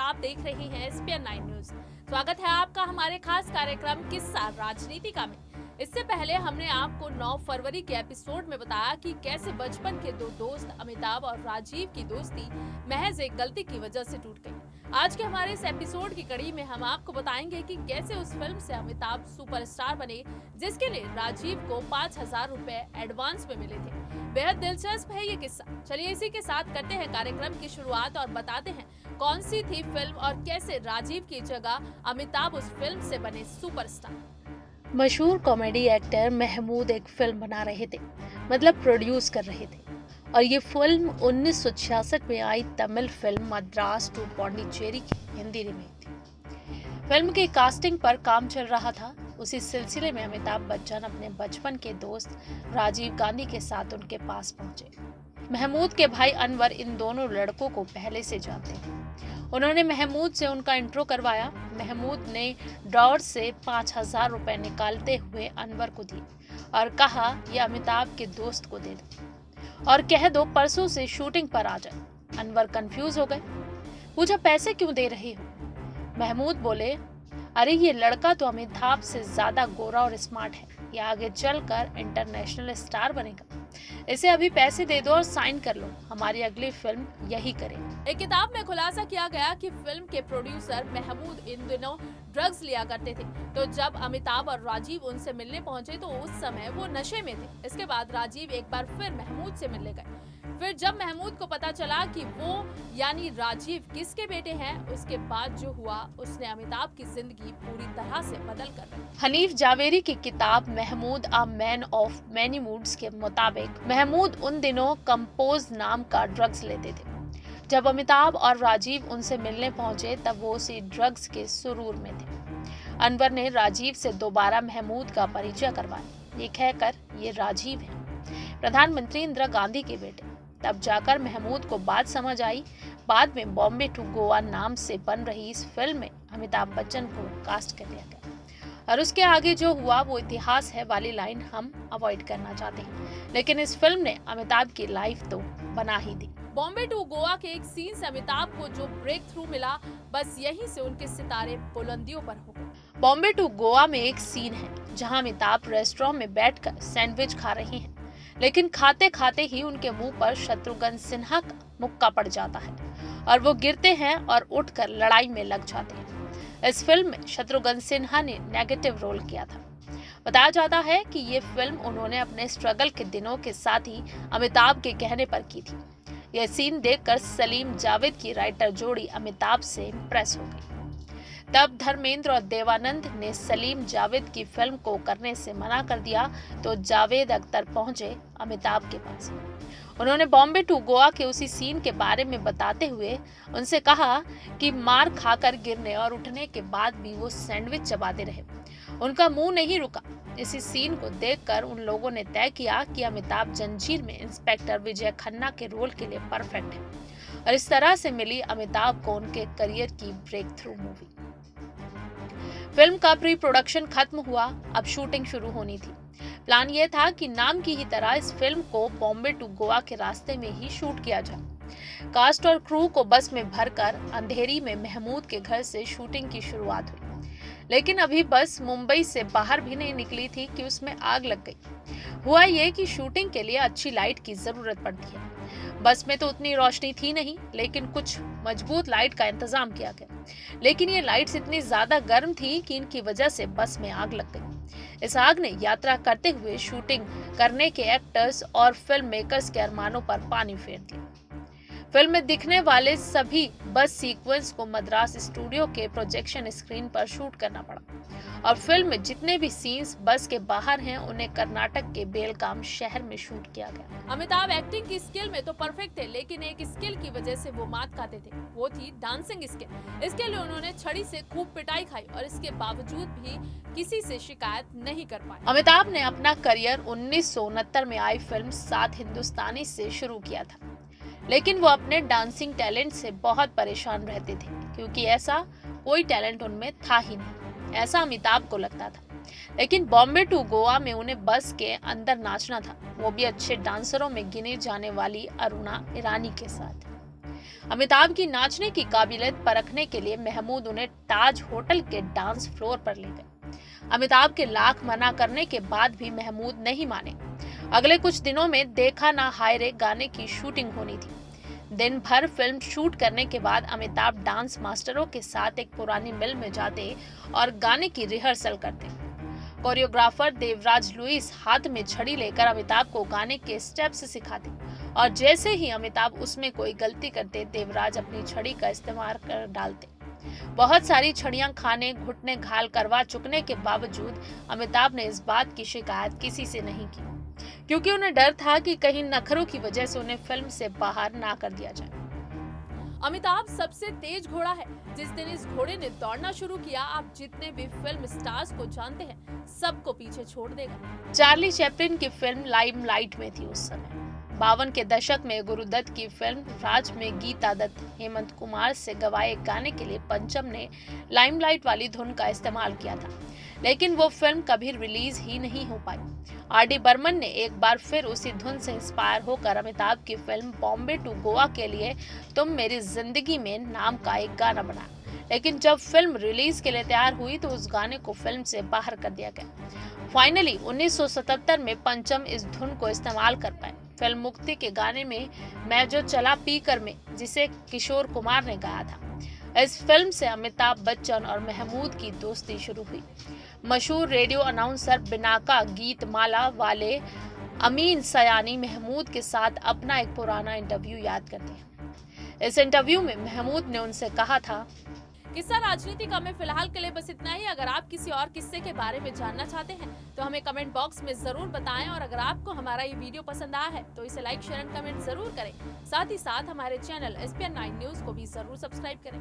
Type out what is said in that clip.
आप देख रहे हैं स्पेयर 9 न्यूज। स्वागत है आपका हमारे खास कार्यक्रम किस्सा राजनीतिका में। इससे पहले हमने आपको 9 फरवरी के एपिसोड में बताया कि कैसे बचपन के दो दोस्त अमिताभ और राजीव की दोस्ती महज एक गलती की वजह से टूट गई। आज के हमारे इस एपिसोड की कड़ी में हम आपको बताएंगे कि कैसे उस फिल्म से अमिताभ सुपरस्टार बने, जिसके लिए राजीव को 5,000 रुपए एडवांस में मिले थे। बेहद दिलचस्प है ये किस्सा। चलिए इसी के साथ करते हैं कार्यक्रम की शुरुआत और बताते हैं कौन सी थी फिल्म और कैसे राजीव की जगह अमिताभ उस फिल्म से बने सुपरस्टार। मशहूर कॉमेडी एक्टर महमूद एक फिल्म बना रहे थे, मतलब प्रोड्यूस कर रहे थे, और ये फिल्म 1966 में आई तमिल फिल्म मद्रास टू पौंडीचेरी की हिंदी रीमेक थी। फिल्म की कास्टिंग पर काम चल रहा था। उसी सिलसिले में अमिताभ बच्चन अपने बचपन के दोस्त राजीव गांधी के साथ उनके पास पहुंचे। महमूद के भाई अनवर इन दोनों लड़कों को पहले से जानते थे। उन्होंने महमूद से उनका इंट्रो करवाया। महमूद ने ड्रॉअर से 5,000 रुपए निकालते हुए अनवर को दिए और कहा, यह अमिताभ के दोस्त को दे दो और कह दो परसों से शूटिंग पर आ जाए। अनवर कंफ्यूज हो गए, पूछा पैसे क्यों दे रहे हो? महमूद बोले, अरे ये लड़का तो अमिताभ से ज्यादा गोरा और स्मार्ट है, ये आगे चलकर इंटरनेशनल स्टार बनेगा, इसे अभी पैसे दे दो और साइन कर लो, हमारी अगली फिल्म यही करेगी। एक किताब में खुलासा किया गया कि फिल्म के प्रोड्यूसर महमूद इन दिनों ड्रग्स लिया करते थे, तो जब अमिताभ और राजीव उनसे मिलने पहुंचे तो उस समय वो नशे में थे। इसके बाद राजीव एक बार फिर महमूद से मिलने गए। फिर जब महमूद को पता चला कि वो यानी राजीव किसके बेटे हैं, उसके बाद जो हुआ उसने अमिताभ की जिंदगी पूरी तरह से बदल कर रखी। हनीफ जावेरी की किताब Mehmood a man of many moods के मुताबिक महमूद उन दिनों कंपोज नाम का ड्रग्स लेते थे। जब अमिताभ और राजीव उनसे मिलने पहुंचे तब वो उसी ड्रग्स के सुरूर में थे। अनवर ने राजीव से दोबारा महमूद का परिचय करवाया, ये कहकर ये राजीव है, प्रधानमंत्री इंदिरा गांधी के बेटे। तब जाकर महमूद को बात समझ आई। बाद में बॉम्बे टू गोवा नाम से बन रही इस फिल्म में अमिताभ बच्चन को कास्ट कर लिया गया और उसके आगे जो हुआ वो इतिहास है वाली लाइन हम अवॉइड करना चाहते हैं, लेकिन इस फिल्म ने अमिताभ की लाइफ तो बना ही दी। बॉम्बे टू गोवा के एक सीन से अमिताभ को जो ब्रेक थ्रू मिला, बस यहीं से उनके सितारे बुलंदियों पर हो गए। बॉम्बे टू गोवा में एक सीन है जहां अमिताभ रेस्टोरेंट में बैठकर सैंडविच खा रहे हैं, लेकिन खाते खाते ही उनके मुंह पर शत्रुघ्न सिन्हा का मुक्का पड़ जाता है और वो गिरते हैं और उठकर लड़ाई में लग जाते हैं। इस फिल्म में शत्रुघ्न सिन्हा ने नेगेटिव रोल किया था। बताया जाता है कि ये फिल्म उन्होंने अपने स्ट्रगल के दिनों के साथ ही अमिताभ के कहने पर की थी। यह सीन देखकर सलीम जावेद की राइटर जोड़ी अमिताभ से इम्प्रेस हो गई। तब धर्मेंद्र और देवानंद ने सलीम जावेद की फिल्म को करने से मना कर दिया तो जावेद अख्तर पहुंचे अमिताभ के पास। उन्होंने बॉम्बे टू गोवा के उसी सीन के बारे में बताते हुए उनसे कहा कि मार खाकर गिरने और उठने के बाद भी वो सैंडविच चबाते रहे, उनका मुंह नहीं रुका। इसी सीन को देखकर उन लोगों ने तय किया कि अमिताभ जंजीर में इंस्पेक्टर विजय खन्ना के रोल के लिए परफेक्ट है और इस तरह से मिली अमिताभ को उनके करियर की ब्रेक थ्रू मूवी। फिल्म का प्री प्रोडक्शन खत्म हुआ, अब शूटिंग शुरू होनी थी। प्लान ये था कि नाम की ही तरह इस फिल्म को बॉम्बे टू गोवा के रास्ते में ही शूट किया जाए। कास्ट और क्रू को बस में भरकर अंधेरी में महमूद के घर से शूटिंग की शुरुआत हुई, लेकिन अभी बस मुंबई से बाहर भी नहीं निकली थी कि उसमें आग लग गई। हुआ ये कि शूटिंग के लिए अच्छी लाइट की जरूरत पड़ती है। बस में तो उतनी रोशनी थी नहीं, लेकिन कुछ मजबूत लाइट का इंतजाम किया गया, लेकिन ये लाइट्स इतनी ज्यादा गर्म थी कि इनकी वजह से बस में आग लग गई। इस आग ने यात्रा करते हुए शूटिंग करने के एक्टर्स और फिल्म मेकर्स के अरमानों पर पानी फेर दिया। फिल्म में दिखने वाले सभी बस सीक्वेंस को मद्रास स्टूडियो के प्रोजेक्शन स्क्रीन पर शूट करना पड़ा और फिल्म में जितने भी सीन्स बस के बाहर हैं उन्हें कर्नाटक के बेलगाम शहर में शूट किया गया। अमिताभ एक्टिंग की स्किल में तो परफेक्ट थे, लेकिन एक स्किल की वजह से वो मात खाते थे, वो थी डांसिंग स्किल। इसके लिए उन्होंने छड़ी से खूब पिटाई खाई और इसके बावजूद भी किसी से शिकायत नहीं कर पाए। अमिताभ ने अपना करियर 1969 में आई फिल्म सात हिंदुस्तानी से शुरू किया था, लेकिन वो अपने डांसिंग टैलेंट से बहुत परेशान रहते थे क्योंकि ऐसा कोई टैलेंट उनमें था ही नहीं, ऐसा अमिताभ को लगता था। लेकिन बॉम्बे टू गोवा में उन्हें बस के अंदर नाचना था, वो भी अच्छे डांसरों में गिने जाने वाली अरुणा ईरानी के साथ। अमिताभ की नाचने की काबिलियत परखने के लिए महमूद उन्हें ताज होटल के डांस फ्लोर पर ले गए। अमिताभ के लाख मना करने के बाद भी महमूद नहीं माने। अगले कुछ दिनों में देखा ना हाय रे गाने की शूटिंग होनी थी। दिन भर फिल्म शूट करने के बाद अमिताभ डांस मास्टरों के साथ एक पुरानी मिल में जाते और गाने की रिहर्सल करते। कोरियोग्राफर देवराज लुइस हाथ में छड़ी लेकर अमिताभ को गाने के स्टेप्स सिखाते और जैसे ही अमिताभ उसमें कोई गलती करते, देवराज अपनी छड़ी का इस्तेमाल कर डालते। बहुत सारी छड़ियां खाने घुटने घायल करवा चुकने के बावजूद अमिताभ ने इस बात की शिकायत किसी से नहीं की, क्योंकि उन्हें डर था कि कहीं नखरों की वजह से उन्हें फिल्म से बाहर ना कर दिया जाए। अमिताभ सबसे तेज घोड़ा है। जिस दिन इस घोड़े ने दौड़ना शुरू किया, आप जितने भी फिल्म स्टार्स को जानते हैं सबको पीछे छोड़ देगा। चार्ली चैपलिन की फिल्म लाइमलाइट में थी उस समय। 52 के दशक में गुरुदत्त की फिल्म राज में गीता दत्त हेमंत कुमार से गवाए गाने के लिए पंचम ने लाइमलाइट वाली धुन का इस्तेमाल किया था, लेकिन वो फिल्म कभी रिलीज ही नहीं हो पाई। आर.डी. बर्मन ने एक बार फिर उसी धुन से इंस्पायर होकर अमिताभ की फिल्म बॉम्बे टू गोवा के लिए तुम मेरी जिंदगी में नाम का एक गाना बनाया, लेकिन जब फिल्म रिलीज के लिए तैयार हुई तो उस गाने को फिल्म से बाहर कर दिया गया। फाइनली 1977 में पंचम इस धुन को इस्तेमाल कर पाए। फिल्म मुक्ति के गाने में मैं जो चला पीकर में, जिसे किशोर कुमार ने गाया था। इस फिल्म से अमिताभ बच्चन और महमूद की दोस्ती शुरू हुई। मशहूर रेडियो अनाउंसर बिनाका गीत माला वाले अमीन सयानी महमूद के साथ अपना एक पुराना इंटरव्यू याद करते हैं। इस इंटरव्यू में महमूद ने उनसे कहा था, किस्सा राजनीति का में फिलहाल के लिए बस इतना ही। अगर आप किसी और किस्से के बारे में जानना चाहते हैं तो हमें कमेंट बॉक्स में जरूर बताएं, और अगर आपको हमारा ये वीडियो पसंद आया है तो इसे लाइक शेयर एंड कमेंट जरूर करें। साथ ही साथ हमारे चैनल SPN9 न्यूज को भी जरूर सब्सक्राइब करें।